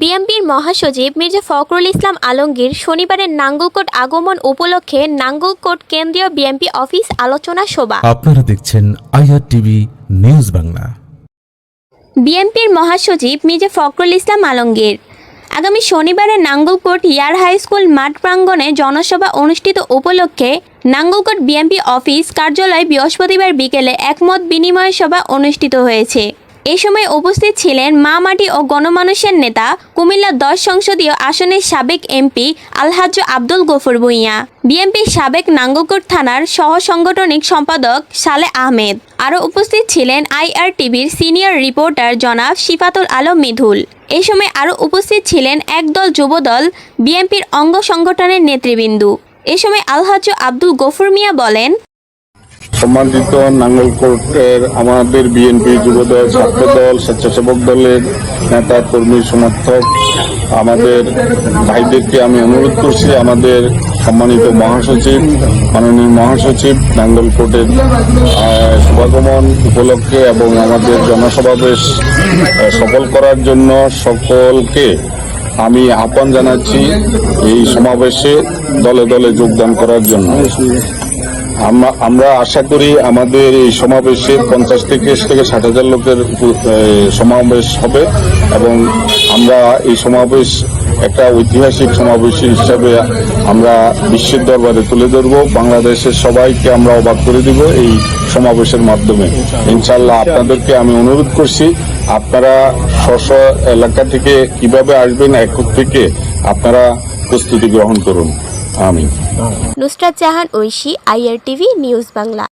বিএনপির মহাসচিব মির্জা ফখরুল ইসলাম আলমগীর শনিবারের নাঙ্গলকোট আগমন উপলক্ষে নাঙ্গলকোট কেন্দ্রীয় বিএনপি অফিস আলোচনা সভা। আপনারা দেখছেন আইআর টিভি নিউজ বাংলা। বিএনপির মহাসচিব মির্জা ফখরুল ইসলাম আলমগীর আগামী শনিবারে নাঙ্গলকোট ইয়ার হাই স্কুল মাঠ প্রাঙ্গণে জনসভা অনুষ্ঠিত উপলক্ষে নাঙ্গলকোট বিএনপি অফিস কার্যালয়ে বৃহস্পতিবার বিকেলে একমত বিনিময় সভা অনুষ্ঠিত হয়েছে। এ সময় উপস্থিত ছিলেন মা মাটি ও গণমানুষের নেতা, কুমিল্লা 10 সংসদীয় আসনের সাবেক এমপি আলহাজ্জ আব্দুল গফুর ভূঁইয়া, বিএনপির সাবেক নাঙ্গলকোট থানার সহ সাংগঠনিক সম্পাদক সালেহ আহমেদ। আরও উপস্থিত ছিলেন আইআর টিভির সিনিয়র রিপোর্টার জনাব শিফাতুল আলম মিধুল। এ সময় আরও উপস্থিত ছিলেন একদল যুবদল বিএনপির অঙ্গ সংগঠনের নেতৃবৃন্দ। এ সময় আলহাজ্জ আব্দুল গফুর মিয়া বলেন, সম্মানিত নাঙ্গলকোটের আমাদের বিএনপি যুবদল, ছাত্রদল, স্বেচ্ছাসেবক দলের নেতা কর্মী সমর্থক আমাদের ভাইদেরকে আমি অনুরোধ করছি, আমাদের সম্মানিত মহাসচিব, মাননীয় মহাসচিব নাঙ্গলকোটের শুভাগমন উপলক্ষে এবং আমাদের জনসমাবেশ সফল করার জন্য সকলকে আমি আহ্বান জানাচ্ছি এই সমাবেশে দলে দলে যোগদান করার জন্য। আমরা আশা করি আমাদের এই সমাবেশে 50 থেকে 60,000 লোকের সমাবেশ হবে এবং আমরা এই সমাবেশ একটা ঐতিহাসিক সমাবেশ হিসাবে আমরা বিশ্বের দরবারে তুলে ধরব। বাংলাদেশের সবাইকে আমরা অবাক করে দিব এই সমাবেশের মাধ্যমে। ইনশাআল্লাহ আপনাদেরকে আমি অনুরোধ করছি, আপনারা স্ব এলাকা থেকে কিভাবে আসবেন, একক থেকে আপনারা প্রস্তুতি গ্রহণ করুন। আমিন। Nusrat Jahan Oishi, IR TV news Bangla.